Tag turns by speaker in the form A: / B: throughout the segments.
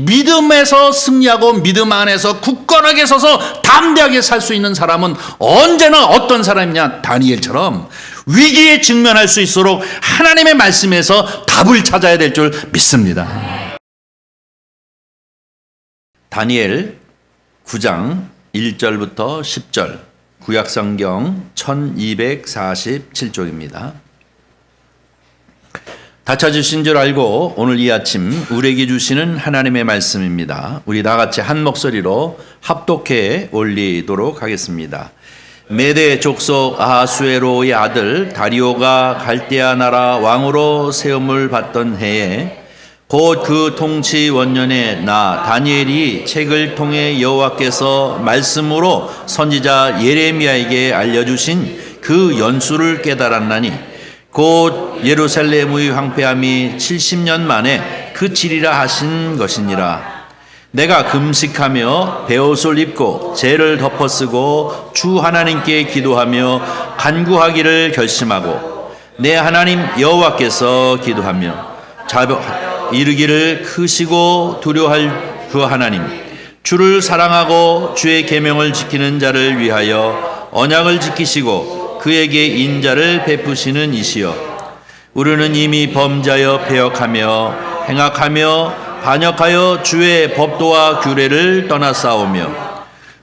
A: 믿음에서 승리하고 믿음 안에서 굳건하게 서서 담대하게 살 수 있는 사람은 언제나 어떤 사람이냐? 다니엘처럼 위기에 직면할 수 있도록 하나님의 말씀에서 답을 찾아야 될 줄 믿습니다. 다니엘 9장 1절부터 10절, 구약성경 1247쪽입니다. 다 찾으신 줄 알고 오늘 이 아침 우리에게 주시는 하나님의 말씀입니다. 우리 다 같이 한 목소리로 합독해 올리도록 하겠습니다. 메대 족속 아하수에로의 아들 다리오가 갈대아 나라 왕으로 세움을 받던 해에 곧 그 통치 원년에 나 다니엘이 책을 통해 여호와께서 말씀으로 선지자 예레미야에게 알려주신 그 연수를 깨달았나니 곧 예루살렘의 황폐함이 70년 만에 그치리라 하신 것이니라. 내가 금식하며 베옷을 입고 재를 덮어쓰고 주 하나님께 기도하며 간구하기를 결심하고 내 하나님 여호와께서 기도하며 이르기를 크시고 두려워할 그 하나님 주를 사랑하고 주의 계명을 지키는 자를 위하여 언약을 지키시고 그에게 인자를 베푸시는 이시여, 우리는 이미 범죄하여 배역하며 행악하며 반역하여 주의 법도와 규례를 떠나싸우며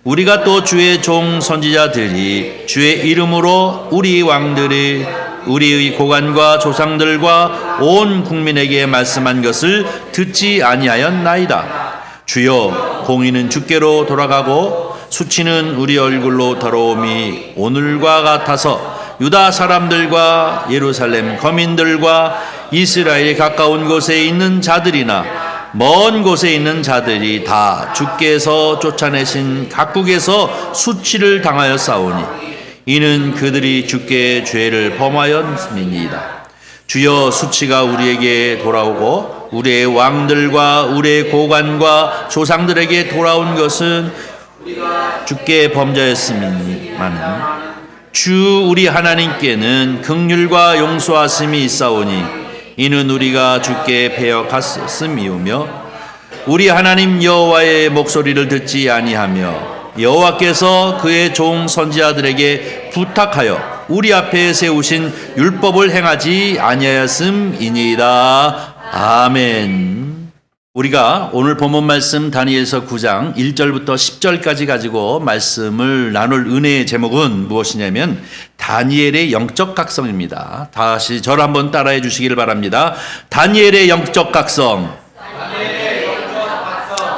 A: 우리가 또 주의 종 선지자들이 주의 이름으로 우리 왕들이 우리의 고관과 조상들과 온 국민에게 말씀한 것을 듣지 아니하였나이다. 주여, 공의는 주께로 돌아가고 수치는 우리 얼굴로 더러움이 오늘과 같아서 유다 사람들과 예루살렘 거민들과 이스라엘에 가까운 곳에 있는 자들이나 먼 곳에 있는 자들이 다 주께서 쫓아내신 각국에서 수치를 당하여 싸우니 이는 그들이 주께 죄를 범하였음이니이다. 주여, 수치가 우리에게 돌아오고 우리의 왕들과 우리의 고관과 조상들에게 돌아온 것은 주께 범죄했음이니마는 주 우리 하나님께는 긍휼과 용서하심이 있사오니 이는 우리가 주께 배역하였음이오며 우리 하나님 여호와의 목소리를 듣지 아니하며 여호와께서 그의 종 선지자들에게 부탁하여 우리 앞에 세우신 율법을 행하지 아니하였음이니이다. 아멘. 우리가 오늘 본문 말씀 다니엘서 9장 1절부터 10절까지 가지고 말씀을 나눌 은혜의 제목은 무엇이냐면 다니엘의 영적 각성입니다. 다시 저를 한번 따라해 주시기를 바랍니다. 다니엘의 영적 각성.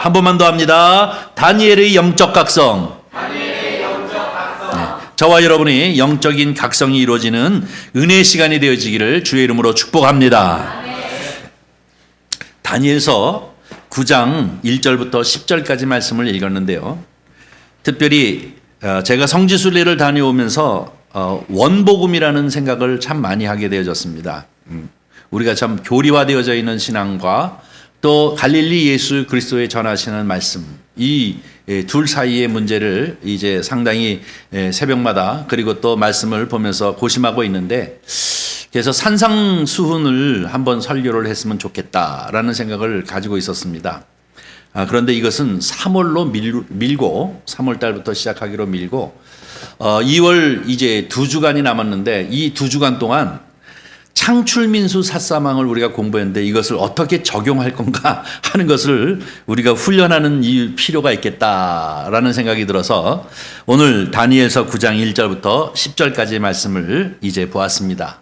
A: 한 번만 더 합니다. 다니엘의 영적 각성. 네, 저와 여러분이 영적인 각성이 이루어지는 은혜의 시간이 되어지기를 주의 이름으로 축복합니다. 다니엘서 9장 1절부터 10절까지 말씀을 읽었는데요. 특별히 제가 성지순례를 다녀오면서 원복음이라는 생각을 참 많이 하게 되어졌습니다. 우리가 참 교리화되어져 있는 신앙과 또 갈릴리 예수 그리스도의 전하시는 말씀, 이 둘 사이의 문제를 이제 상당히 새벽마다 그리고 또 말씀을 보면서 고심하고 있는데, 그래서 산상수훈을 한번 설교를 했으면 좋겠다라는 생각을 가지고 있었습니다. 그런데 이것은 3월로 밀고 3월 달부터 시작하기로 밀고 2월 이제 2주간이 남았는데 이 2주간 동안 창출민수 삿사망을 우리가 공부했는데 이것을 어떻게 적용할 건가 하는 것을 우리가 훈련하는 필요가 있겠다라는 생각이 들어서 오늘 다니엘서 9장 1절부터 10절까지 말씀을 이제 보았습니다.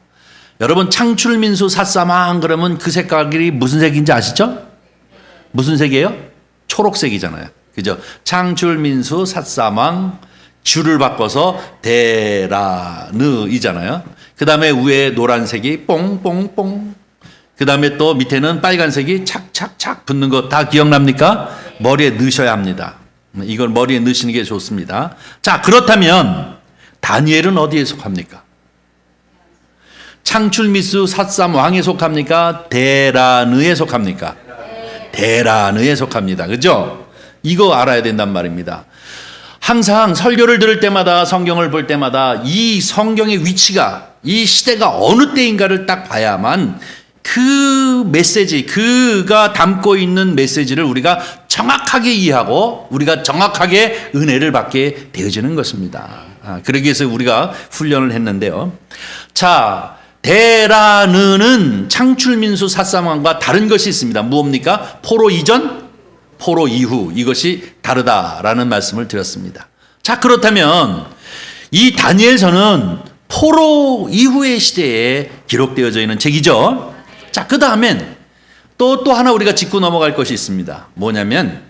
A: 여러분, 창출민수 삿사망 그러면 그 색깔이 무슨 색인지 아시죠? 무슨 색이에요? 초록색이잖아요. 그죠? 창출민수 삿사망, 줄을 바꿔서 데라느이잖아요. 그 다음에 위에 노란색이 뽕뽕뽕, 그 다음에 또 밑에는 빨간색이 착착착 붙는 거 다 기억납니까? 머리에 넣으셔야 합니다. 이걸 머리에 넣으시는 게 좋습니다. 자, 그렇다면 다니엘은 어디에 속합니까? 창출민수 삿삼왕에 속합니까? 데라느에 속합니까? 데라느에 속합니다. 그죠? 이거 알아야 된단 말입니다. 항상 설교를 들을 때마다 성경을 볼 때마다 이 성경의 위치가 이 시대가 어느 때인가를 딱 봐야만 그 메시지, 그가 담고 있는 메시지를 우리가 정확하게 이해하고 우리가 정확하게 은혜를 받게 되어지는 것입니다. 그러기 위해서 우리가 훈련을 했는데요. 자, 대라는은 창출민수 사사왕과 다른 것이 있습니다. 무엇입니까? 포로 이전, 포로 이후, 이것이 다르다라는 말씀을 드렸습니다. 자, 그렇다면 이 다니엘서는 포로 이후의 시대에 기록되어져 있는 책이죠. 자, 그 다음엔 또 하나 우리가 짚고 넘어갈 것이 있습니다. 뭐냐면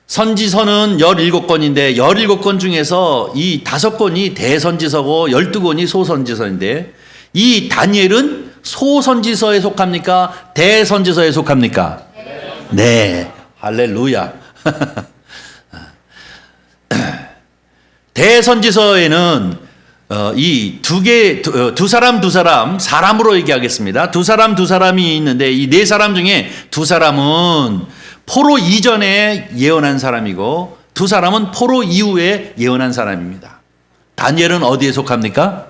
A: 선지서는 17권인데 17권 중에서 이 5권이 대선지서고 12권이 소선지서인데 이 다니엘은 소선지서에 속합니까? 대선지서에 속합니까? 네. 할렐루야. 대선지서에는 이 두 사람 사람으로 얘기하겠습니다. 두 사람이 있는데 이 4사람 중에 2사람은 포로 이전에 예언한 사람이고 2사람은 포로 이후에 예언한 사람입니다. 다니엘은 어디에 속합니까?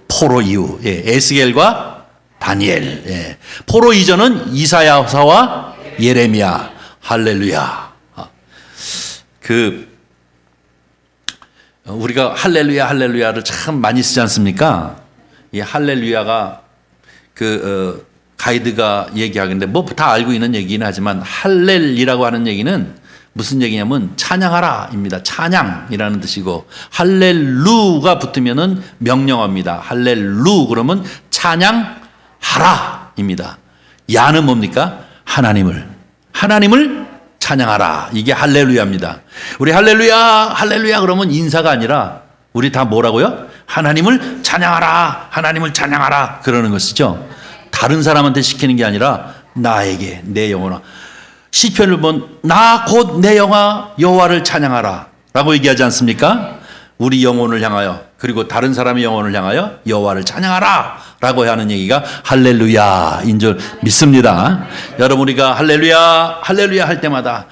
A: 포로 이후. 예, 에스겔과 다니엘. 예. 포로 이전은 이사야서와 예레미야. 할렐루야. 우리가 할렐루야를 참 많이 쓰지 않습니까? 이 할렐루야가 가이드가 얘기하는데 뭐 다 알고 있는 얘기는 하지만 할렐이라고 하는 얘기는 무슨 얘기냐면 찬양하라입니다. 찬양이라는 뜻이고 할렐루가 붙으면은 명령어입니다. 할렐루 그러면 찬양하라입니다. 야는 뭡니까? 하나님을 찬양하라. 이게 할렐루야입니다. 우리 할렐루야 그러면 인사가 아니라 우리 다 뭐라고요? 하나님을 찬양하라 그러는 것이죠. 다른 사람한테 시키는 게 아니라 나에게 내 영혼아. 시편을 보면 나 곧 내 영혼아 여호와를 찬양하라 라고 얘기하지 않습니까? 우리 영혼을 향하여 그리고 다른 사람의 영혼을 향하여 여호와를 찬양하라 라고 하는 얘기가 할렐루야인 줄 믿습니다. 여러분 우리가 할렐루야 할 때마다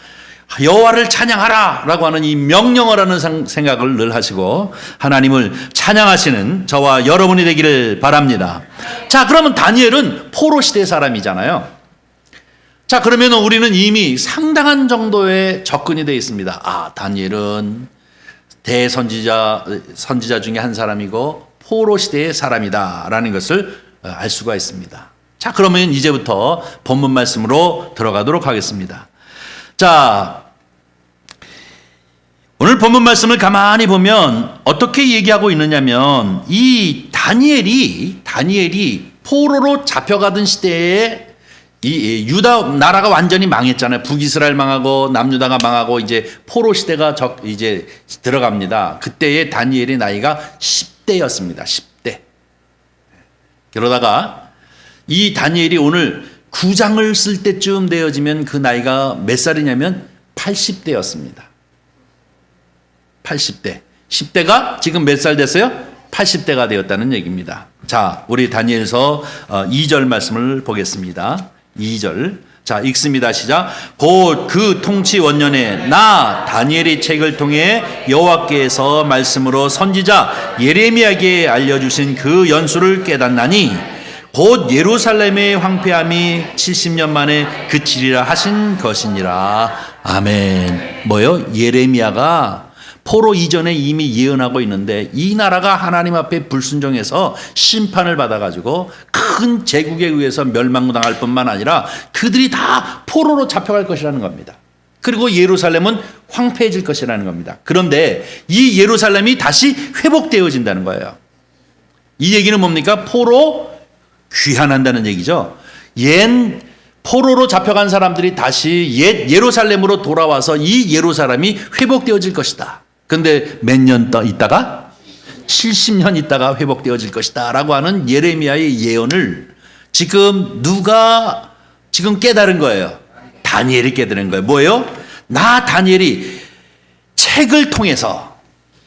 A: 여호와를 찬양하라 라고 하는 이 명령어라는 생각을 늘 하시고 하나님을 찬양하시는 저와 여러분이 되기를 바랍니다. 자, 그러면 다니엘은 포로 시대 사람이잖아요. 자, 그러면 우리는 이미 상당한 정도의 접근이 되어 있습니다. 다니엘은 선지자 중에 한 사람이고 포로 시대의 사람이다라는 것을 알 수가 있습니다. 자, 그러면 이제부터 본문 말씀으로 들어가도록 하겠습니다. 자, 오늘 본문 말씀을 가만히 보면 어떻게 얘기하고 있느냐면 이 다니엘이 포로로 잡혀가던 시대에 이 유다 나라가 완전히 망했잖아요. 북이스라엘 망하고 남유다가 망하고 이제 포로 시대가 이제 들어갑니다. 그때의 다니엘의 나이가 10대였습니다. 10대. 그러다가 이 다니엘이 오늘 9장을 쓸 때쯤 되어지면 그 나이가 몇 살이냐면 80대였습니다. 80대. 10대가 지금 몇 살 됐어요? 80대가 되었다는 얘기입니다. 자, 우리 다니엘서 2절 말씀을 보겠습니다. 2절. 자, 읽습니다. 시작. 곧 그 통치 원년에 나 다니엘의 책을 통해 여호와께서 말씀으로 선지자 예레미야에게 알려주신 그 연수를 깨닫나니 곧 예루살렘의 황폐함이 70년 만에 그치리라 하신 것이니라. 아멘. 뭐요? 예레미야가 포로 이전에 이미 예언하고 있는데 이 나라가 하나님 앞에 불순종해서 심판을 받아가지고 큰 제국에 의해서 멸망당할 뿐만 아니라 그들이 다 포로로 잡혀갈 것이라는 겁니다. 그리고 예루살렘은 황폐해질 것이라는 겁니다. 그런데 이 예루살렘이 다시 회복되어진다는 거예요. 이 얘기는 뭡니까? 포로 귀환한다는 얘기죠. 옛 포로로 잡혀간 사람들이 다시 옛 예루살렘으로 돌아와서 이 예루살렘이 회복되어질 것이다. 근데 몇 년 있다가 70년 있다가 회복되어질 것이다 라고 하는 예레미야의 예언을 지금 누가 지금 깨달은 거예요? 다니엘이 깨달은 거예요. 뭐예요? 나 다니엘이 책을 통해서,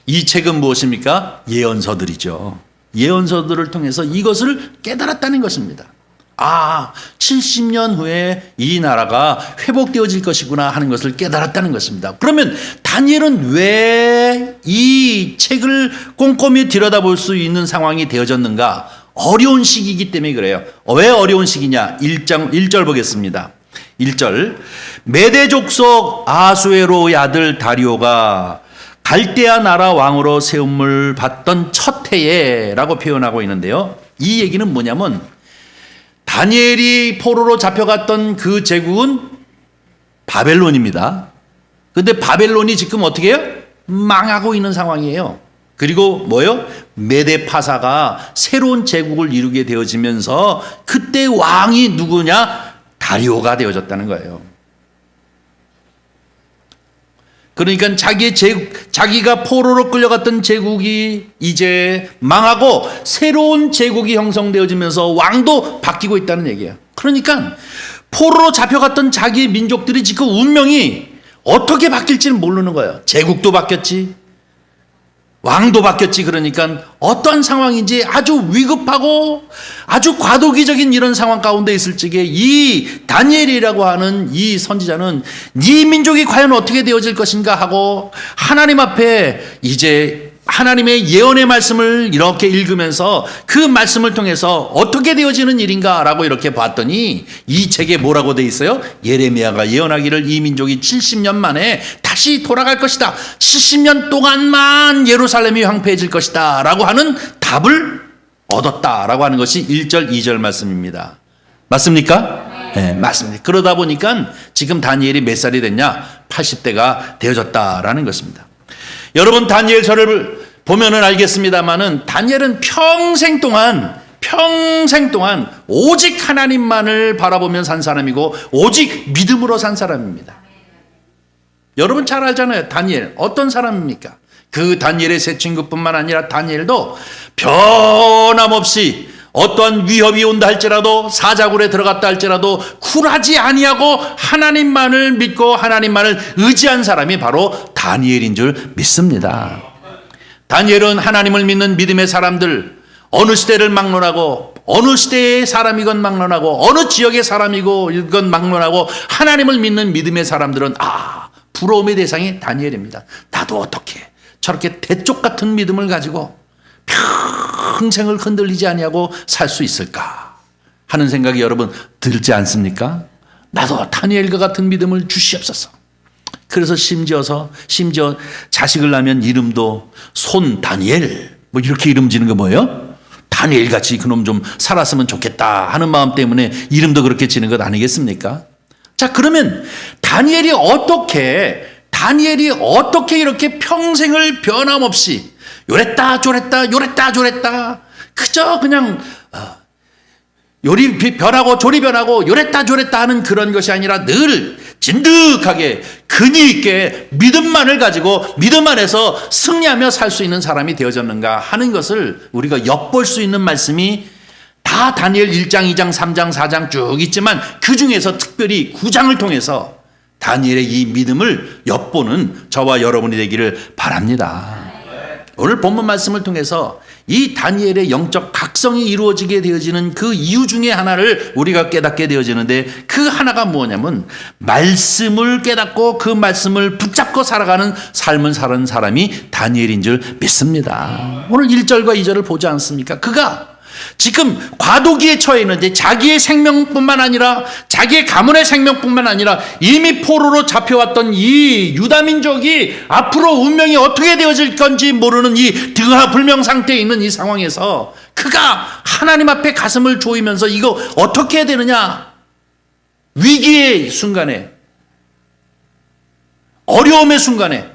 A: 이 책은 무엇입니까? 예언서들이죠. 예언서들을 통해서 이것을 깨달았다는 것입니다. 70년 후에 이 나라가 회복되어질 것이구나 하는 것을 깨달았다는 것입니다. 그러면 다니엘은 왜 이 책을 꼼꼼히 들여다볼 수 있는 상황이 되어졌는가? 어려운 시기이기 때문에 그래요. 왜 어려운 시기냐? 1절 보겠습니다. 1절. 메대 족속 아수에로의 아들 다리오가 갈대아 나라 왕으로 세움을 받던 첫 해에 라고 표현하고 있는데요. 이 얘기는 뭐냐면 다니엘이 포로로 잡혀갔던 그 제국은 바벨론입니다. 근데 바벨론이 지금 어떻게 해요? 망하고 있는 상황이에요. 그리고 뭐요? 메대 파사가 새로운 제국을 이루게 되어지면서 그때 왕이 누구냐? 다리오가 되어졌다는 거예요. 그러니까 자기가 포로로 끌려갔던 제국이 이제 망하고 새로운 제국이 형성되어지면서 왕도 바뀌고 있다는 얘기예요. 그러니까 포로로 잡혀갔던 자기의 민족들이 지금 운명이 어떻게 바뀔지는 모르는 거예요. 제국도 바뀌었지, 왕도 바뀌었지. 그러니까 어떤 상황인지 아주 위급하고 아주 과도기적인 이런 상황 가운데 있을 적에 이 다니엘이라고 하는 이 선지자는 네 민족이 과연 어떻게 되어질 것인가 하고 하나님 앞에 이제 하나님의 예언의 말씀을 이렇게 읽으면서 그 말씀을 통해서 어떻게 되어지는 일인가 라고 이렇게 봤더니 이 책에 뭐라고 돼 있어요? 예레미야가 예언하기를 이 민족이 70년 만에 다시 돌아갈 것이다. 70년 동안만 예루살렘이 황폐해질 것이다 라고 하는 답을 얻었다라고 하는 것이 1절 2절 말씀입니다. 맞습니까? 네, 맞습니다. 그러다 보니까 지금 다니엘이 몇 살이 됐냐? 80대가 되어졌다라는 것입니다. 여러분 다니엘서를 보면은 알겠습니다만은 다니엘은 평생 동안 오직 하나님만을 바라보며 산 사람이고 오직 믿음으로 산 사람입니다. 여러분 잘 알잖아요. 다니엘 어떤 사람입니까? 그 다니엘의 세 친구뿐만 아니라 다니엘도 변함없이 어떠한 위협이 온다 할지라도 사자굴에 들어갔다 할지라도 굴하지 아니하고 하나님만을 믿고 하나님만을 의지한 사람이 바로 다니엘인 줄 믿습니다. 다니엘은 하나님을 믿는 믿음의 사람들, 어느 시대를 막론하고 어느 시대의 사람이건 막론하고 어느 지역의 사람이건 막론하고 하나님을 믿는 믿음의 사람들은 부러움의 대상이 다니엘입니다. 나도 어떻게 저렇게 대쪽 같은 믿음을 가지고 평생을 흔들리지 아니하고 살 수 있을까 하는 생각이 여러분 들지 않습니까? 나도 다니엘과 같은 믿음을 주시옵소서. 그래서 심지어 자식을 낳으면 이름도 손 다니엘 뭐 이렇게 이름 지는 거 뭐예요? 다니엘 같이 그놈 좀 살았으면 좋겠다 하는 마음 때문에 이름도 그렇게 지는 것 아니겠습니까? 자, 그러면 다니엘이 어떻게 이렇게 평생을 변함없이 요랬다 저랬다 그저 그냥 요리 변하고 조리 변하고 요랬다 저랬다 하는 그런 것이 아니라 늘 진득하게 근위 있게 믿음만을 가지고 믿음 안에서 승리하며 살 수 있는 사람이 되어졌는가 하는 것을 우리가 엿볼 수 있는 말씀이 다 다니엘 1장, 2장, 3장, 4장 쭉 있지만 그 중에서 특별히 9장을 통해서 다니엘의 이 믿음을 엿보는 저와 여러분이 되기를 바랍니다. 오늘 본문 말씀을 통해서 이 다니엘의 영적 각성이 이루어지게 되어지는 그 이유 중에 하나를 우리가 깨닫게 되어지는데 그 하나가 뭐냐면 말씀을 깨닫고 그 말씀을 붙잡고 살아가는 삶을 사는 사람이 다니엘인 줄 믿습니다. 오늘 1절과 2절을 보지 않습니까? 그가 지금 과도기에 처해 있는데 자기의 생명뿐만 아니라 자기의 가문의 생명뿐만 아니라 이미 포로로 잡혀왔던 이 유다 민족이 앞으로 운명이 어떻게 되어질 건지 모르는 이 등하불명 상태에 있는 이 상황에서 그가 하나님 앞에 가슴을 조이면서 이거 어떻게 해야 되느냐, 위기의 순간에, 어려움의 순간에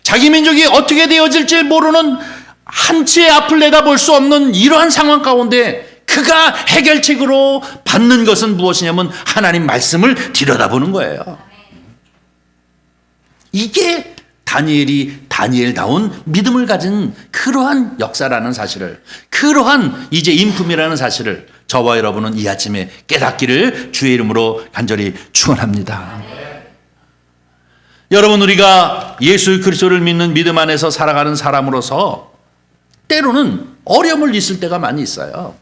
A: 자기 민족이 어떻게 되어질지 모르는 한치의 앞을 내다볼 수 없는 이러한 상황 가운데 그가 해결책으로 받는 것은 무엇이냐면 하나님 말씀을 들여다보는 거예요. 이게 다니엘다운 믿음을 가진 그러한 역사라는 사실을, 그러한 이제 인품이라는 사실을 저와 여러분은 이 아침에 깨닫기를 주의 이름으로 간절히 축원합니다. 여러분, 우리가 예수 그리스도를 믿는 믿음 안에서 살아가는 사람으로서 때로는 어려움을 있을 때가 많이 있어요.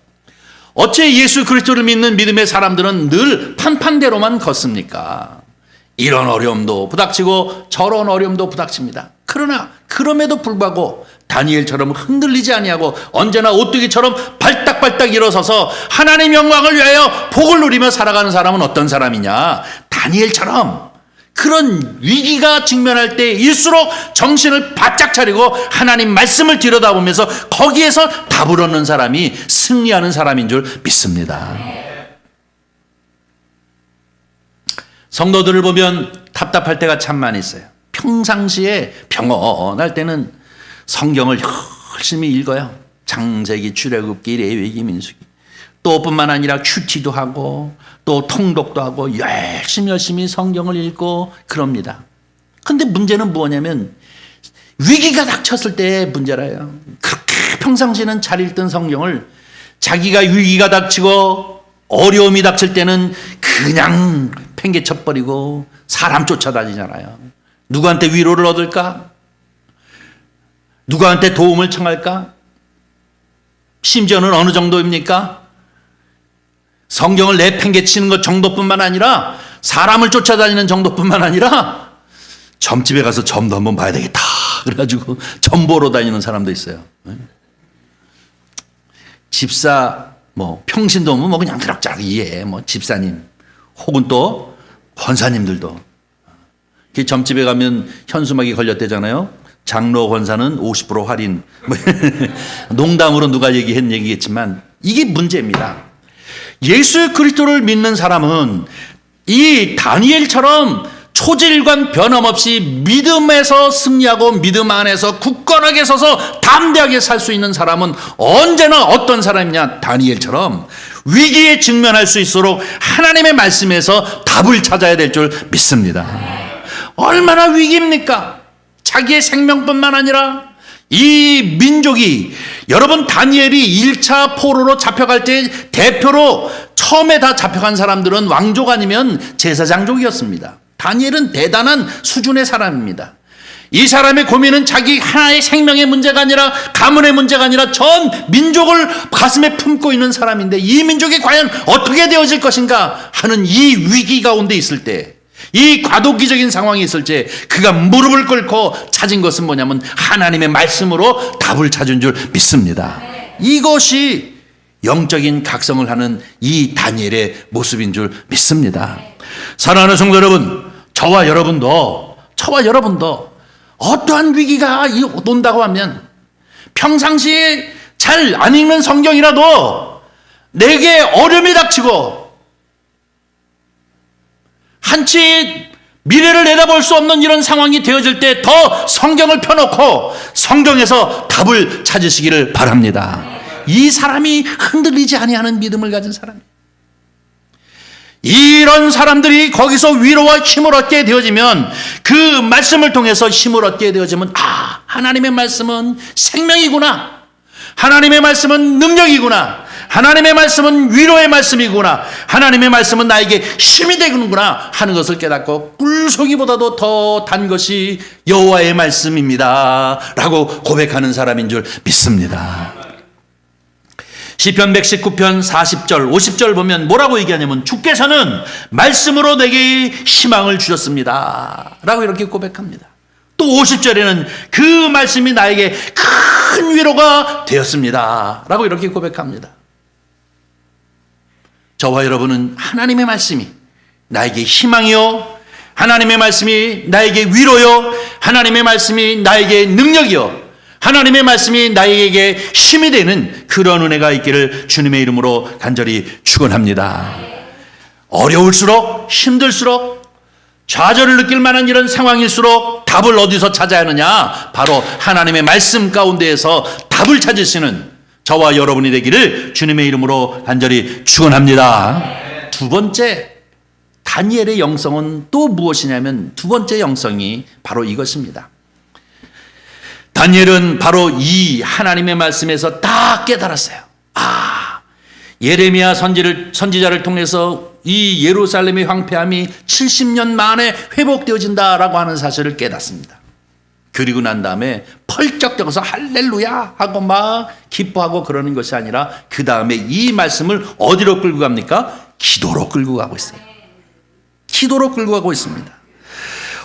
A: 어째 예수 그리스도를 믿는 믿음의 사람들은 늘 판판대로만 걷습니까? 이런 어려움도 부닥치고 저런 어려움도 부닥칩니다. 그러나 그럼에도 불구하고 다니엘처럼 흔들리지 아니하고 언제나 오뚜기처럼 발딱발딱 일어서서 하나님 영광을 위하여 복을 누리며 살아가는 사람은 어떤 사람이냐? 다니엘처럼 그런 위기가 직면할 때일수록 정신을 바짝 차리고 하나님 말씀을 들여다보면서 거기에서 답을 얻는 사람이 승리하는 사람인 줄 믿습니다. 성도들을 보면 답답할 때가 참 많이 있어요. 평상시에 평온할 때는 성경을 열심히 읽어요. 창세기, 출애굽기, 레위기, 민수기. 또 뿐만 아니라 큐티도 하고 또 통독도 하고 열심히 성경을 읽고 그럽니다. 근데 문제는 뭐냐면 위기가 닥쳤을 때의 문제라요. 그렇게 평상시에는 잘 읽던 성경을 자기가 위기가 닥치고 어려움이 닥칠 때는 그냥 팽개쳐버리고 사람 쫓아다니잖아요. 누구한테 위로를 얻을까? 누구한테 도움을 청할까? 심지어는 어느 정도입니까? 성경을 내팽개치는 것 정도뿐만 아니라 사람을 쫓아다니는 정도뿐만 아니라 점집에 가서 점도 한번 봐야 되겠다 그래가지고 점 보러 다니는 사람도 있어요. 집사 평신도 뭐 그냥 그럭저럭 이해 집사님 혹은 또 권사님들도 점집에 가면 현수막이 걸렸대잖아요. 장로 권사는 50% 할인. 농담으로 누가 얘기했겠지만 이게 문제입니다. 예수 그리스도를 믿는 사람은 이 다니엘처럼 초질관 변함없이 믿음에서 승리하고 믿음 안에서 굳건하게 서서 담대하게 살 수 있는 사람은 언제나 어떤 사람이냐? 다니엘처럼 위기에 직면할 수 있도록 하나님의 말씀에서 답을 찾아야 될 줄 믿습니다. 얼마나 위기입니까? 자기의 생명뿐만 아니라 이 민족이 여러분 다니엘이 1차 포로로 잡혀갈 때 대표로 처음에 다 잡혀간 사람들은 왕족 아니면 제사장족이었습니다. 다니엘은 대단한 수준의 사람입니다. 이 사람의 고민은 자기 하나의 생명의 문제가 아니라 가문의 문제가 아니라 전 민족을 가슴에 품고 있는 사람인데 이 민족이 과연 어떻게 되어질 것인가 하는 이 위기 가운데 있을 때 이 과도기적인 상황이 있을 때 그가 무릎을 꿇고 찾은 것은 뭐냐면 하나님의 말씀으로 답을 찾은 줄 믿습니다. 이것이 영적인 각성을 하는 이 다니엘의 모습인 줄 믿습니다. 사랑하는 성도 여러분, 저와 여러분도 어떠한 위기가 온다고 하면 평상시에 잘 안 읽는 성경이라도 내게 어려움이 닥치고 한치 미래를 내다볼 수 없는 이런 상황이 되어질 때 더 성경을 펴놓고 성경에서 답을 찾으시기를 바랍니다. 이 사람이 흔들리지 아니하는 믿음을 가진 사람이에요. 이런 사람들이 거기서 위로와 힘을 얻게 되어지면 그 말씀을 통해서 힘을 얻게 되어지면 하나님의 말씀은 생명이구나. 하나님의 말씀은 능력이구나. 하나님의 말씀은 위로의 말씀이구나. 하나님의 말씀은 나에게 힘이 되는구나 하는 것을 깨닫고 꿀송이보다도 더 단 것이 여호와의 말씀입니다 라고 고백하는 사람인 줄 믿습니다. 시편 119편 40절 50절 보면 뭐라고 얘기하냐면 주께서는 말씀으로 내게 희망을 주셨습니다 라고 이렇게 고백합니다. 또 50절에는 그 말씀이 나에게 큰 위로가 되었습니다 라고 이렇게 고백합니다. 저와 여러분은 하나님의 말씀이 나에게 희망이요, 하나님의 말씀이 나에게 위로요, 하나님의 말씀이 나에게 능력이요, 하나님의 말씀이 나에게 힘이 되는 그런 은혜가 있기를 주님의 이름으로 간절히 축원합니다. 어려울수록 힘들수록 좌절을 느낄 만한 이런 상황일수록 답을 어디서 찾아야 하느냐? 바로 하나님의 말씀 가운데에서 답을 찾으시는 저와 여러분이 되기를 주님의 이름으로 간절히 축원합니다. 두 번째, 다니엘의 영성은 또 무엇이냐면 두 번째 영성이 바로 이것입니다. 다니엘은 바로 이 하나님의 말씀에서 딱 깨달았어요. 예레미야 선지자를 통해서 이 예루살렘의 황폐함이 70년 만에 회복되어진다라고 하는 사실을 깨닫습니다. 그리고 난 다음에 펄쩍 뛰어서 할렐루야 하고 막 기뻐하고 그러는 것이 아니라 그 다음에 이 말씀을 어디로 끌고 갑니까? 기도로 끌고 가고 있어요. 기도로 끌고 가고 있습니다.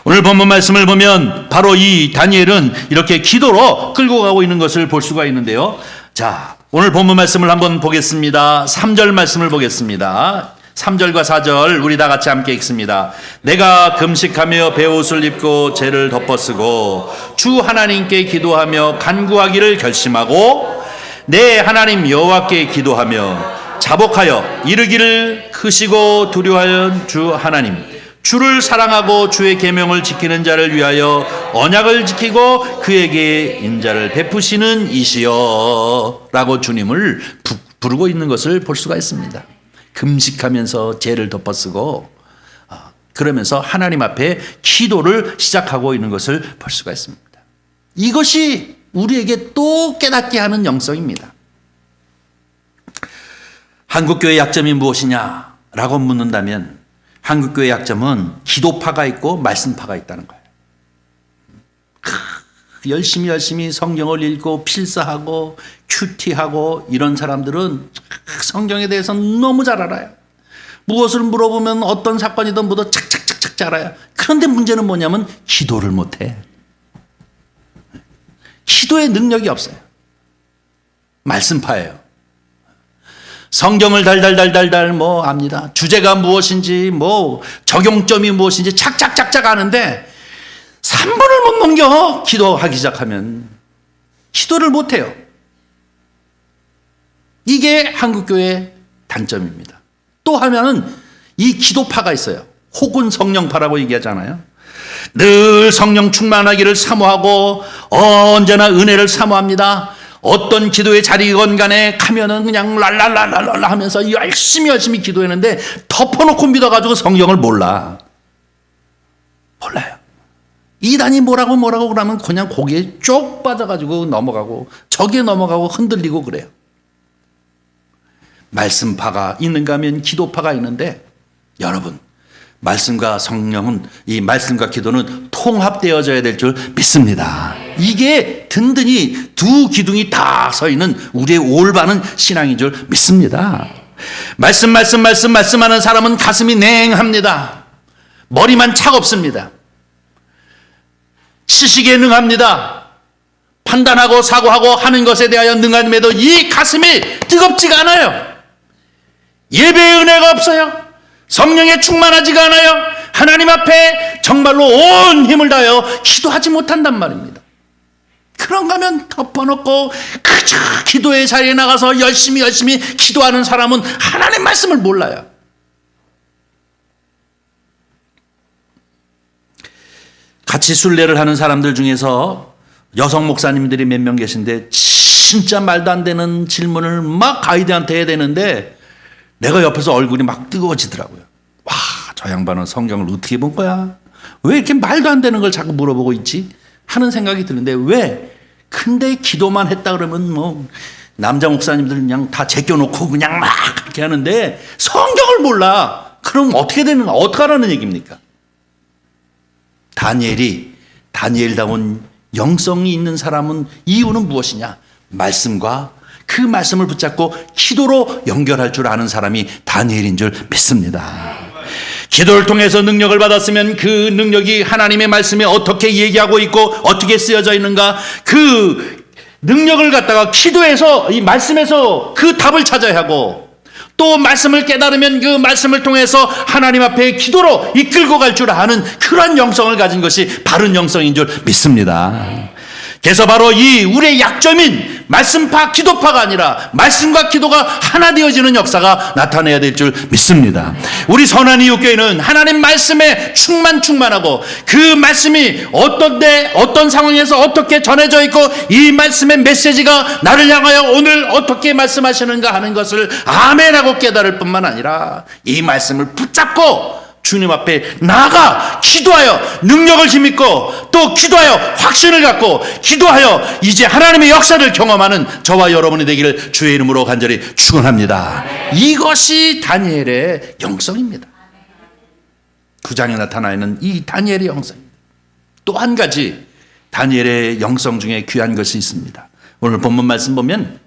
A: 오늘 본문 말씀을 보면 바로 이 다니엘은 이렇게 기도로 끌고 가고 있는 것을 볼 수가 있는데요. 자, 오늘 본문 말씀을 한번 보겠습니다. 3절 말씀을 보겠습니다. 3절과 4절 우리 다 같이 함께 읽습니다. 내가 금식하며 베옷을 입고 죄를 덮어쓰고 주 하나님께 기도하며 간구하기를 결심하고 내 하나님 여호와께 기도하며 자복하여 이르기를 크시고 두려워하는 주 하나님, 주를 사랑하고 주의 계명을 지키는 자를 위하여 언약을 지키고 그에게 인자를 베푸시는 이시여 라고 주님을 부르고 있는 것을 볼 수가 있습니다. 금식하면서 죄를 덮어쓰고 그러면서 하나님 앞에 기도를 시작하고 있는 것을 볼 수가 있습니다. 이것이 우리에게 또 깨닫게 하는 영성입니다. 한국교회 약점이 무엇이냐라고 묻는다면 한국교회 약점은 기도파가 있고 말씀파가 있다는 거예요. 열심히 성경을 읽고 필사하고 큐티하고 이런 사람들은 성경에 대해서 너무 잘 알아요. 무엇을 물어보면 어떤 사건이든 뭐든 착착착착 잘 알아요. 그런데 문제는 뭐냐면 기도를 못해. 기도의 능력이 없어요. 말씀파예요. 성경을 달달달달달 뭐 압니다. 주제가 무엇인지 뭐 적용점이 무엇인지 착착착착 아는데 3분을 못 넘겨. 기도하기 시작하면 기도를 못해요. 이게 한국교회의 단점입니다. 또 하면은 이 기도파가 있어요. 혹은 성령파라고 얘기하잖아요. 늘 성령 충만하기를 사모하고 언제나 은혜를 사모합니다. 어떤 기도의 자리건 간에 가면은 그냥 랄랄랄랄라 하면서 열심히 기도했는데 덮어놓고 믿어가지고 성경을 몰라요. 이단이 뭐라고 그러면 그냥 거기에 쪽 빠져가지고 넘어가고 저기에 넘어가고 흔들리고 그래요. 말씀파가 있는가 하면 기도파가 있는데 여러분, 말씀과 성령은, 이 말씀과 기도는 통합되어져야 될 줄 믿습니다. 이게 든든히 두 기둥이 다 서 있는 우리의 올바른 신앙인 줄 믿습니다. 말씀하는 사람은 가슴이 냉합니다. 머리만 차갑습니다. 지식에 능합니다. 판단하고 사고하고 하는 것에 대하여 능함에도 이 가슴이 뜨겁지가 않아요. 예배의 은혜가 없어요. 성령에 충만하지가 않아요. 하나님 앞에 정말로 온 힘을 다하여 기도하지 못한단 말입니다. 그런가 하면 덮어놓고 그저 기도의 자리에 나가서 열심히 기도하는 사람은 하나님 말씀을 몰라요. 같이 순례를 하는 사람들 중에서 여성 목사님들이 몇 명 계신데 진짜 말도 안 되는 질문을 막 가이드한테 해야 되는데 내가 옆에서 얼굴이 막 뜨거워지더라고요. 와, 저 양반은 성경을 어떻게 본 거야? 왜 이렇게 말도 안 되는 걸 자꾸 물어보고 있지? 하는 생각이 드는데 왜? 근데 기도만 했다 그러면 뭐 남자 목사님들 그냥 다 제껴놓고 그냥 막 그렇게 하는데 성경을 몰라. 그럼 어떻게 되는 거? 어떻게 하라는 얘기입니까? 다니엘다운 영성이 있는 사람은 이유는 무엇이냐? 말씀과 그 말씀을 붙잡고 기도로 연결할 줄 아는 사람이 다니엘인 줄 믿습니다. 기도를 통해서 능력을 받았으면 그 능력이 하나님의 말씀에 어떻게 얘기하고 있고 어떻게 쓰여져 있는가, 그 능력을 갖다가 기도해서 이 말씀에서 그 답을 찾아야 하고, 또 말씀을 깨달으면 그 말씀을 통해서 하나님 앞에 기도로 이끌고 갈 줄 아는 그런 영성을 가진 것이 바른 영성인 줄 믿습니다. 그래서 바로 이 우리의 약점인 말씀파, 기도파가 아니라 말씀과 기도가 하나 되어지는 역사가 나타내야 될 줄 믿습니다. 우리 선한이웃교회는 하나님 말씀에 충만하고 그 말씀이 어떤 상황에서 어떻게 전해져 있고 이 말씀의 메시지가 나를 향하여 오늘 어떻게 말씀하시는가 하는 것을 아멘하고 깨달을 뿐만 아니라 이 말씀을 붙잡고 주님 앞에 나아가 기도하여 능력을 힘입고 또 기도하여 확신을 갖고 기도하여 이제 하나님의 역사를 경험하는 저와 여러분이 되기를 주의 이름으로 간절히 축원합니다. 이것이 다니엘의 영성입니다. 9장에 나타나 있는 이 다니엘의 영성입니다. 또 한 가지 다니엘의 영성 중에 귀한 것이 있습니다. 오늘 본문 말씀 보면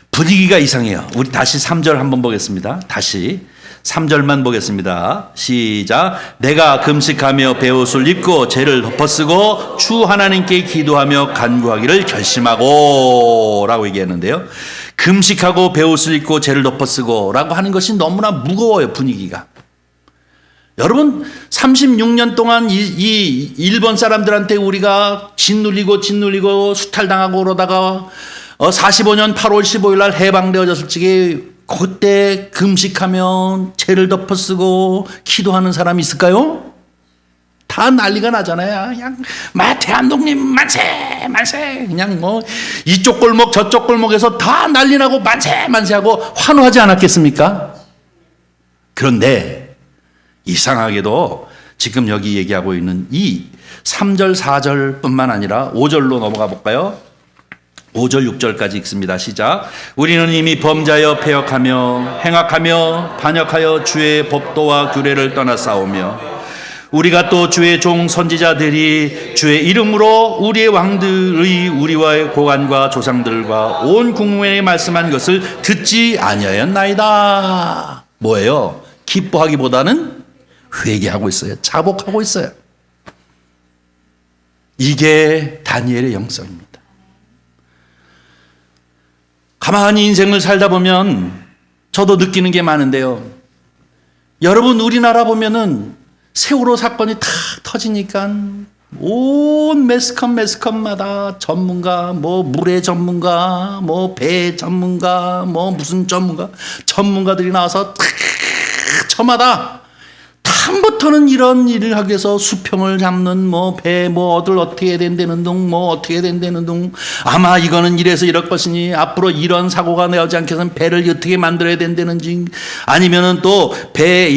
A: 분위기가 이상해요. 우리 다시 3절 한번 보겠습니다. 다시 3절만 보겠습니다. 시작. 내가 금식하며 베옷을 입고 죄를 덮어쓰고 주 하나님께 기도하며 간구하기를 결심하고 라고 얘기했는데요. 금식하고 베옷을 입고 죄를 덮어쓰고 라고 하는 것이 너무나 무거워요, 분위기가. 여러분 36년 동안 이 일본 사람들한테 우리가 짓눌리고 수탈당하고 그러다가 45년 8월 15일 날 해방되어졌을 적에 그때 금식하면 죄를 덮어쓰고 기도하는 사람이 있을까요? 다 난리가 나잖아요. 그냥 대한독립 만세 만세, 그냥 뭐 이쪽 골목 저쪽 골목에서 다 난리 나고 만세 만세하고 환호하지 않았겠습니까? 그런데 이상하게도 지금 여기 얘기하고 있는 이 3절 4절뿐만 아니라 5절로 넘어가 볼까요? 5절 6절까지 읽습니다. 시작. 우리는 이미 범죄하여 패역하며 행악하며 반역하여 주의 법도와 규례를 떠나 싸우며 우리가 또 주의 종 선지자들이 주의 이름으로 우리의 왕들의 우리와의 고관과 조상들과 온 국민에 말씀한 것을 듣지 아니하였나이다. 뭐예요? 기뻐하기보다는 회개하고 있어요. 자복하고 있어요. 이게 다니엘의 영성입니다. 가만히 인생을 살다 보면 저도 느끼는 게 많은데요. 여러분 우리나라 보면은 세월호 사건이 탁 터지니까 온 매스컴마다 전문가, 뭐 물의 전문가, 뭐 배 전문가, 뭐 무슨 전문가들이 나와서 탁 저마다 다음부터는 이런 일을 하기 위해서 수평을 잡는 뭐 배 뭐 어들 어떻게 해야 된다는 둥 뭐 어떻게 된다는 둥 아마 이거는 이래서 이럴 것이니 앞으로 이런 사고가 나오지 않게 해서는 배를 어떻게 만들어야 된다는지 아니면은 또 배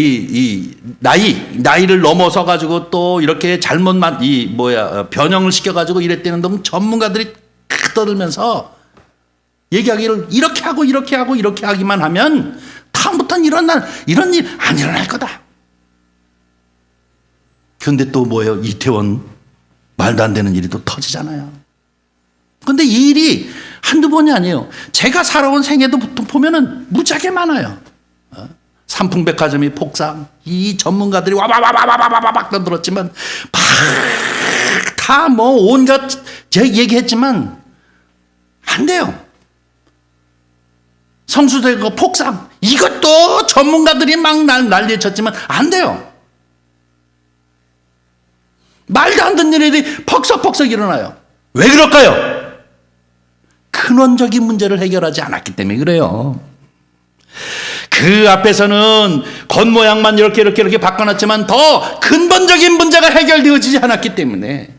A: 나이를 넘어서 가지고 또 이렇게 잘못 변형을 시켜 가지고 이랬다는 둥 전문가들이 떠들면서 얘기하기를 이렇게 하기만 하면 다음부터는 이런 일 안 일어날 거다. 그런데 또 뭐예요? 이태원 말도 안 되는 일이 또 터지잖아요. 그런데 이 일이 한두 번이 아니에요. 제가 살아온 생애도 보면은 무지하게 많아요. 삼풍백화점이 폭삭, 이 전문가들이 와바바바바바바박 떠들었지만 다 뭐 온갖 제가 얘기했지만 안 돼요. 성수대교 폭삭, 이것도 전문가들이 막 난리쳤지만 안 돼요. 말도 안 되는 일이 퍽석퍽석 일어나요. 왜 그럴까요? 근원적인 문제를 해결하지 않았기 때문에 그래요. 그 앞에서는 겉모양만 이렇게 바꿔놨지만 더 근본적인 문제가 해결되어지지 않았기 때문에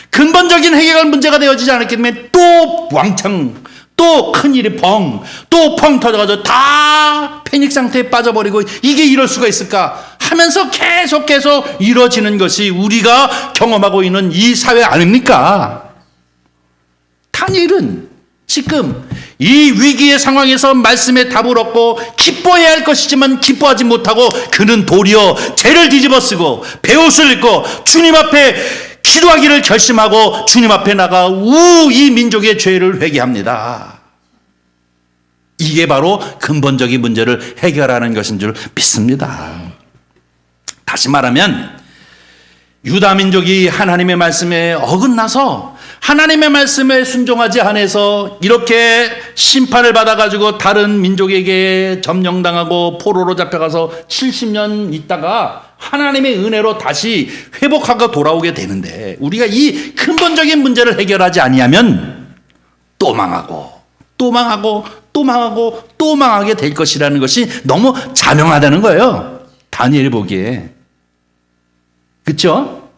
A: 근본적인 해결 문제가 되어지지 않았기 때문에 또 왕창 또 큰일이 또 펑 터져가지고 다 패닉 상태에 빠져버리고 이게 이럴 수가 있을까 하면서 계속 이루어지는 것이 우리가 경험하고 있는 이 사회 아닙니까? 다니엘은 지금 이 위기의 상황에서 말씀의 답을 얻고 기뻐해야 할 것이지만 기뻐하지 못하고 그는 도리어 죄를 뒤집어쓰고 베옷을 입고 주님 앞에 기도하기를 결심하고 주님 앞에 나가 이 민족의 죄를 회개합니다. 이게 바로 근본적인 문제를 해결하는 것인 줄 믿습니다. 다시 말하면 유다 민족이 하나님의 말씀에 어긋나서 하나님의 말씀에 순종하지 않아서 이렇게 심판을 받아가지고 다른 민족에게 점령당하고 포로로 잡혀가서 70년 있다가 하나님의 은혜로 다시 회복하고 돌아오게 되는데 우리가 이 근본적인 문제를 해결하지 아니하면 또 망하게 될 것이라는 것이 너무 자명하다는 거예요. 다니엘이 보기에. 그렇죠?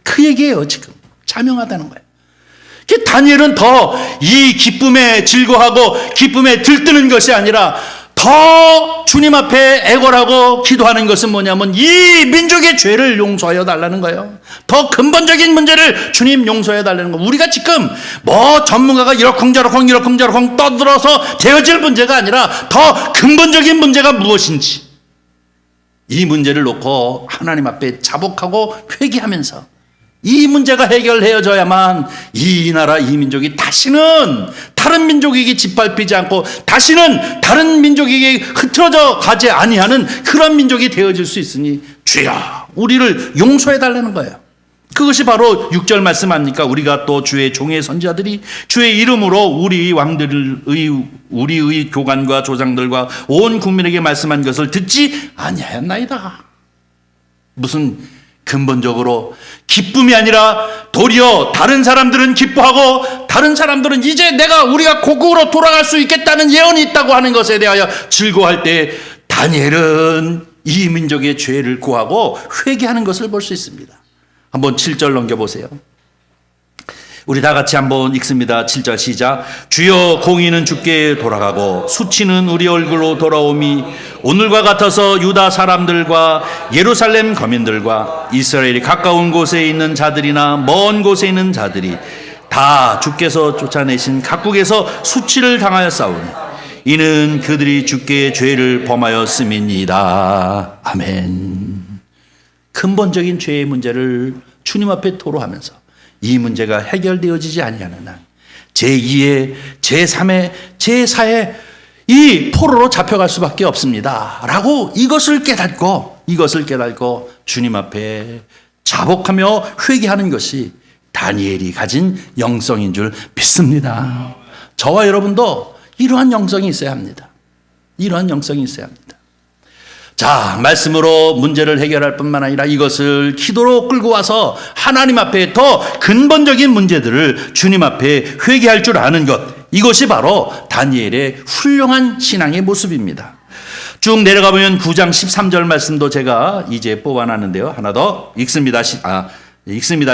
A: 그 얘기예요. 지금 자명하다는 거예요. 다니엘은 더 이 기쁨에 즐거워하고 기쁨에 들뜨는 것이 아니라 더 주님 앞에 애걸하고 기도하는 것은 뭐냐면 이 민족의 죄를 용서하여 달라는 거예요. 더 근본적인 문제를 주님 용서해 달라는 거예요. 우리가 지금 뭐 전문가가 이러쿵저러쿵 떠들어서 되어질 문제가 아니라 더 근본적인 문제가 무엇인지 이 문제를 놓고 하나님 앞에 자복하고 회개하면서 이 문제가 해결되어져야만 이 나라 이 민족이 다시는 다른 민족에게 짓밟히지 않고 다시는 다른 민족에게 흐트러져 가지 아니하는 그런 민족이 되어질 수 있으니 주여 우리를 용서해 달라는 거예요. 그것이 바로 6절 말씀 아닙니까? 우리가 또 주의 종의 선지자들이 주의 이름으로 우리의 교관과 조상들과 온 국민에게 말씀한 것을 듣지 아니하였나이다. 무슨 근본적으로 기쁨이 아니라 도리어 다른 사람들은 기뻐하고 다른 사람들은 이제 우리가 고국으로 돌아갈 수 있겠다는 예언이 있다고 하는 것에 대하여 즐거워할 때 다니엘은 이 민족의 죄를 고하고 회개하는 것을 볼 수 있습니다. 한번 7절 넘겨보세요. 우리 다 같이 한번 읽습니다. 7절 시작. 주여 공의는 주께 돌아가고 수치는 우리 얼굴로 돌아오미 오늘과 같아서 유다 사람들과 예루살렘 거민들과 이스라엘이 가까운 곳에 있는 자들이나 먼 곳에 있는 자들이 다 주께서 쫓아내신 각국에서 수치를 당하여 싸우니 이는 그들이 주께 죄를 범하였음이니이다. 아멘. 근본적인 죄의 문제를 주님 앞에 토로하면서 이 문제가 해결되어지지 아니하는 한 제2의, 제3의, 제4의 이 포로로 잡혀갈 수밖에 없습니다. 라고 이것을 깨닫고 주님 앞에 자복하며 회개하는 것이 다니엘이 가진 영성인 줄 믿습니다. 저와 여러분도 이러한 영성이 있어야 합니다. 이러한 영성이 있어야 합니다. 자, 말씀으로 문제를 해결할 뿐만 아니라 이것을 기도로 끌고 와서 하나님 앞에 더 근본적인 문제들을 주님 앞에 회개할 줄 아는 것, 이것이 바로 다니엘의 훌륭한 신앙의 모습입니다. 쭉 내려가 보면 9장 13절 말씀도 제가 이제 뽑아놨는데요. 하나 더 읽습니다.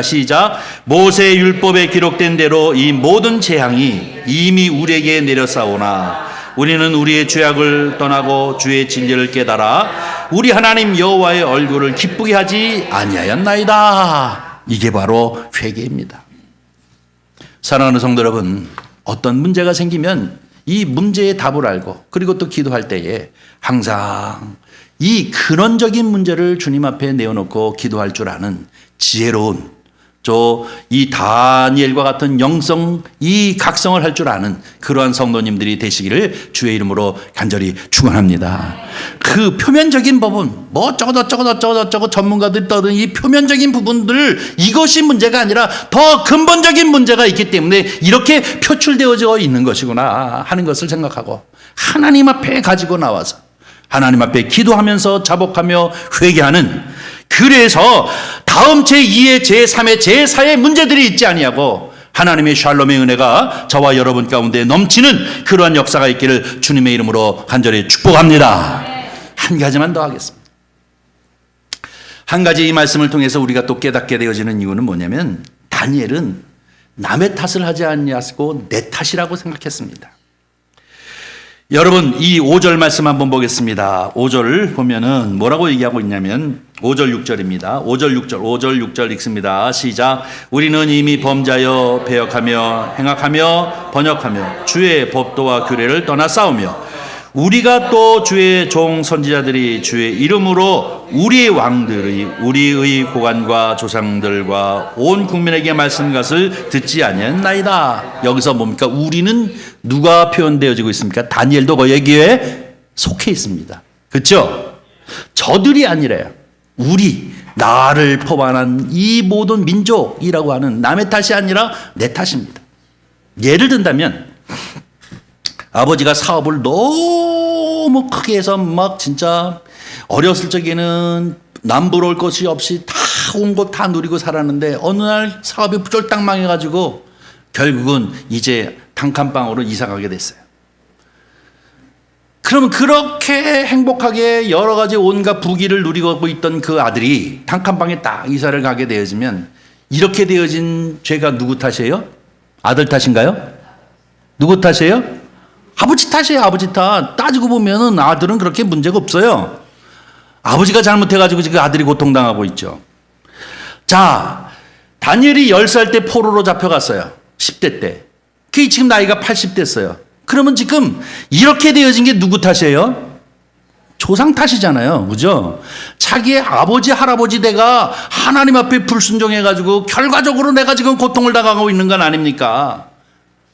A: 시작. 모세 율법에 기록된 대로 이 모든 재앙이 이미 우리에게 내려싸오나 우리는 우리의 죄악을 떠나고 주의 진리를 깨달아 우리 하나님 여호와의 얼굴을 기쁘게 하지 아니하였나이다. 이게 바로 회개입니다. 사랑하는 성도 여러분, 어떤 문제가 생기면 이 문제의 답을 알고 그리고 또 기도할 때에 항상 이 근원적인 문제를 주님 앞에 내어놓고 기도할 줄 아는 지혜로운 이 다니엘과 같은 영성, 이 각성을 할 줄 아는 그러한 성도님들이 되시기를 주의 이름으로 간절히 축원합니다. 그 표면적인 부분, 뭐 어쩌고 전문가들이 떠든 이 표면적인 부분들, 이것이 문제가 아니라 더 근본적인 문제가 있기 때문에 이렇게 표출되어져 있는 것이구나 하는 것을 생각하고 하나님 앞에 가지고 나와서 하나님 앞에 기도하면서 자복하며 회개하는, 그래서 다음 제2의 제3의 제4의 문제들이 있지 아니하고 하나님의 샬롬의 은혜가 저와 여러분 가운데 넘치는 그러한 역사가 있기를 주님의 이름으로 간절히 축복합니다. 한 가지만 더 하겠습니다. 한 가지 이 말씀을 통해서 우리가 또 깨닫게 되어지는 이유는 뭐냐면 다니엘은 남의 탓을 하지 아니하고 내 탓이라고 생각했습니다. 여러분, 이 5절 말씀 한번 보겠습니다. 5절을 보면은 뭐라고 얘기하고 있냐면 5절 6절입니다. 5절 6절 읽습니다. 시작. 우리는 이미 범죄하여 배역하며 행악하며 번역하며 주의 법도와 규례를 떠나 싸우며 우리가 또 주의 종 선지자들이 주의 이름으로 우리의 왕들의 우리의 고관과 조상들과 온 국민에게 말씀 것을 듣지 아니했나이다. 여기서 뭡니까? 우리는 누가 표현되어지고 있습니까? 다니엘도 그 여기에 속해 있습니다. 그렇죠? 저들이 아니래요. 우리, 나를 포함한 이 모든 민족이라고 하는 남의 탓이 아니라 내 탓입니다. 예를 든다면 아버지가 사업을 너무 크게 해서 막 진짜 어렸을 적에는 남부러울 것이 없이 다 온 것 다 누리고 살았는데 어느 날 사업이 쫄딱 망해가지고 결국은 이제 단칸방으로 이사 가게 됐어요. 그러면 그렇게 행복하게 여러 가지 온갖 부귀를 누리고 있던 그 아들이 단칸방에 딱 이사를 가게 되어지면 이렇게 되어진 죄가 누구 탓이에요? 아들 탓인가요? 누구 탓이에요? 아버지 탓이에요. 아버지 탓. 따지고 보면은 아들은 그렇게 문제가 없어요. 아버지가 잘못해가지고 지금 아들이 고통당하고 있죠. 자, 다니엘이 10살 때 포로로 잡혀갔어요. 10대 때. 그게 지금 나이가 80 됐어요. 그러면 지금 이렇게 되어진 게 누구 탓이에요? 조상 탓이잖아요. 그죠? 자기의 아버지, 할아버지 대가 하나님 앞에 불순종해가지고 결과적으로 내가 지금 고통을 당하고 있는 건 아닙니까?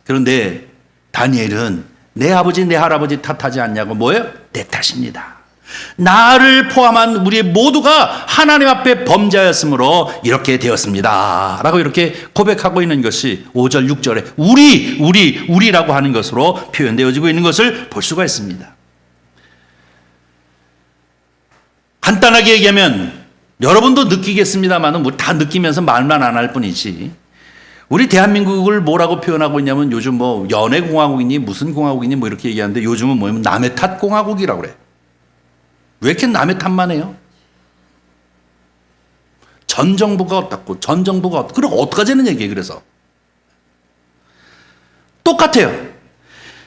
A: 그런데 다니엘은 내 아버지, 내 할아버지 탓하지 않냐고. 뭐예요? 내 탓입니다. 나를 포함한 우리 모두가 하나님 앞에 범죄하였으므로 이렇게 되었습니다. 라고 이렇게 고백하고 있는 것이 5절, 6절에 우리라고 하는 것으로 표현되어지고 있는 것을 볼 수가 있습니다. 간단하게 얘기하면 여러분도 느끼겠습니다만 다 느끼면서 말만 안 할 뿐이지, 우리 대한민국을 뭐라고 표현하고 있냐면 요즘 뭐 연애공화국이니 무슨 공화국이니 뭐 이렇게 얘기하는데 요즘은 뭐냐면 남의 탓 공화국이라고 그래. 왜 이렇게 남의 탓만 해요? 전 정부가 어떻고 전 정부가 어떻고, 그럼 어떡하자는 얘기예요. 그래서 똑같아요.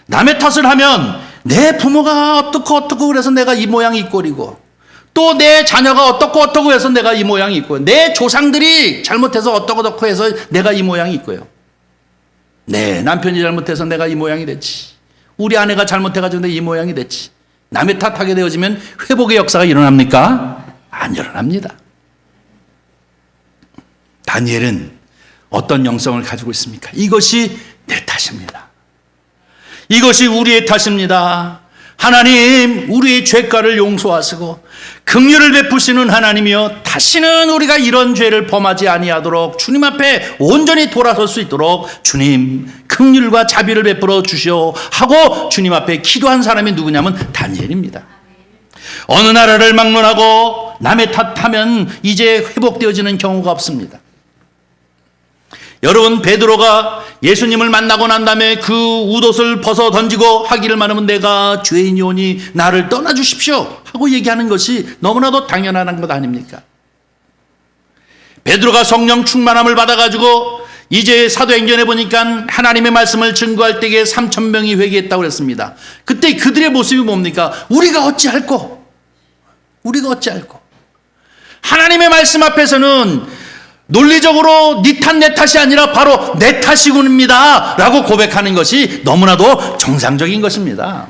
A: 남의 탓을 하면 내 부모가 어떻고 그래서 내가 이 모양이 이 꼴이고, 또 내 자녀가 어떻고 해서 내가 이 모양이 있고요. 내 조상들이 잘못해서 어떻고 해서 내가 이 모양이 있고요. 내 남편이 잘못해서 내가 이 모양이 됐지. 우리 아내가 잘못해가지고 내가 이 모양이 됐지. 남의 탓하게 되어지면 회복의 역사가 일어납니까? 안 일어납니다. 다니엘은 어떤 영성을 가지고 있습니까? 이것이 내 탓입니다. 이것이 우리의 탓입니다. 하나님, 우리의 죄가를 용서하시고 긍휼을 베푸시는 하나님이여, 다시는 우리가 이런 죄를 범하지 아니하도록 주님 앞에 온전히 돌아설 수 있도록 주님 긍휼과 자비를 베풀어 주시오 하고 주님 앞에 기도한 사람이 누구냐면 다니엘입니다. 어느 나라를 막론하고 남의 탓하면 이제 회복되어지는 경우가 없습니다. 여러분, 베드로가 예수님을 만나고 난 다음에 그 웃옷을 벗어 던지고 하기를 많으면 내가 죄인이오니 나를 떠나주십시오 하고 얘기하는 것이 너무나도 당연한 것 아닙니까? 베드로가 성령 충만함을 받아가지고 이제 사도행전에 보니까 하나님의 말씀을 증거할 때에 3,000명이 회개했다고 그랬습니다. 그때 그들의 모습이 뭡니까? 우리가 어찌할꼬? 하나님의 말씀 앞에서는 논리적으로 네 탓 내 탓이 아니라 바로 내 탓이군입니다 라고 고백하는 것이 너무나도 정상적인 것입니다.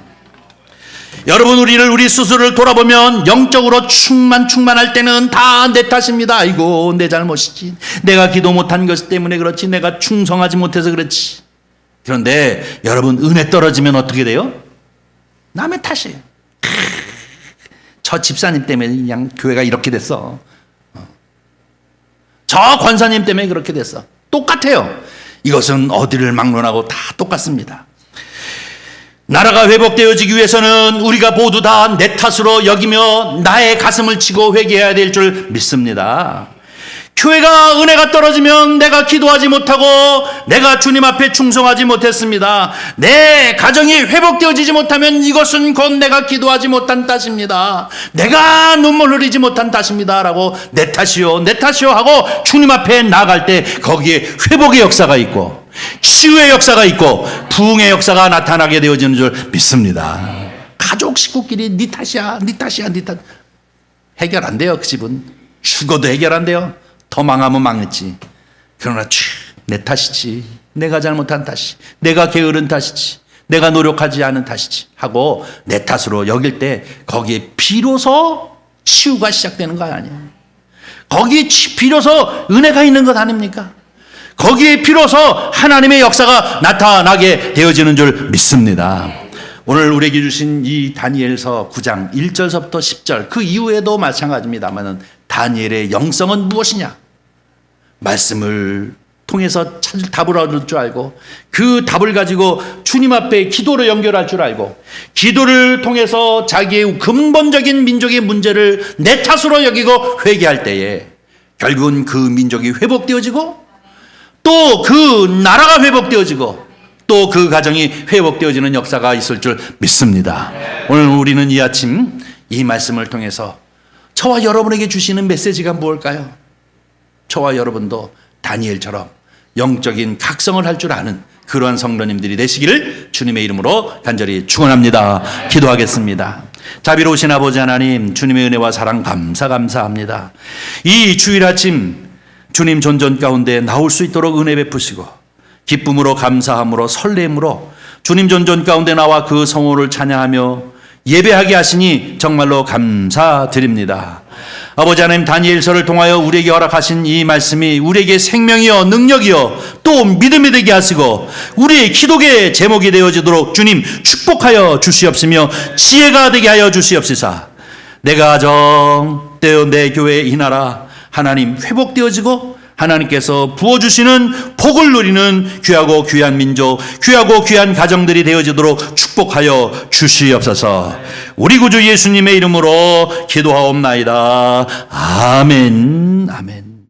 A: 여러분, 우리 스스로를 돌아보면 영적으로 충만할 때는 다 내 탓입니다. 아이고, 내 잘못이지. 내가 기도 못한 것 때문에 그렇지. 내가 충성하지 못해서 그렇지. 그런데 여러분, 은혜 떨어지면 어떻게 돼요? 남의 탓이에요. 저 집사님 때문에 그냥 교회가 이렇게 됐어. 저 권사님 때문에 그렇게 됐어. 똑같아요. 이것은 어디를 막론하고 다 똑같습니다. 나라가 회복되어지기 위해서는 우리가 모두 다 내 탓으로 여기며 나의 가슴을 치고 회개해야 될 줄 믿습니다. 교회가 은혜가 떨어지면 내가 기도하지 못하고 내가 주님 앞에 충성하지 못했습니다. 내 가정이 회복되어지지 못하면 이것은 곧 내가 기도하지 못한 탓입니다. 내가 눈물 흘리지 못한 탓입니다 라고 내 탓이요 하고 주님 앞에 나아갈 때 거기에 회복의 역사가 있고 치유의 역사가 있고 부흥의 역사가 나타나게 되어지는 줄 믿습니다. 가족 식구끼리 네 탓이야 해결 안 돼요. 그 집은 죽어도 해결 안 돼요. 더 망하면 망했지. 그러나 내 탓이지. 내가 잘못한 탓이, 내가 게으른 탓이지, 내가 노력하지 않은 탓이지 하고 내 탓으로 여길 때 거기에 비로소 치유가 시작되는 거 아니에요. 거기에 비로소 은혜가 있는 것 아닙니까? 거기에 비로소 하나님의 역사가 나타나게 되어지는 줄 믿습니다. 오늘 우리에게 주신 이 다니엘서 9장 1절서부터 10절 그 이후에도 마찬가지입니다만 다니엘의 영성은 무엇이냐? 말씀을 통해서 찾을 답을 얻을 줄 알고 그 답을 가지고 주님 앞에 기도로 연결할 줄 알고 기도를 통해서 자기의 근본적인 민족의 문제를 내 탓으로 여기고 회개할 때에 결국은 그 민족이 회복되어지고 또 그 나라가 회복되어지고 또 그 가정이 회복되어지는 역사가 있을 줄 믿습니다. 오늘 우리는 이 아침 이 말씀을 통해서 저와 여러분에게 주시는 메시지가 무엇일까요? 저와 여러분도 다니엘처럼 영적인 각성을 할 줄 아는 그러한 성도님들이 되시기를 주님의 이름으로 간절히 축원합니다. 기도하겠습니다. 자비로우신 아버지 하나님, 주님의 은혜와 사랑 감사합니다. 이 주일 아침 주님 존전 가운데 나올 수 있도록 은혜 베푸시고 기쁨으로 감사함으로 설렘으로 주님 존전 가운데 나와 그 성호를 찬양하며 예배하게 하시니 정말로 감사드립니다. 아버지 하나님, 다니엘서를 통하여 우리에게 허락하신 이 말씀이 우리에게 생명이요 능력이요 또 믿음이 되게 하시고 우리의 기도의 제목이 되어지도록 주님 축복하여 주시옵시며 지혜가 되게 하여 주시옵시사. 내 가정 때요 내 교회 이 나라 하나님 회복되어지고 하나님께서 부어주시는 복을 누리는 귀하고 귀한 민족, 귀하고 귀한 가정들이 되어지도록 축복하여 주시옵소서. 우리 구주 예수님의 이름으로 기도하옵나이다. 아멘. 아멘.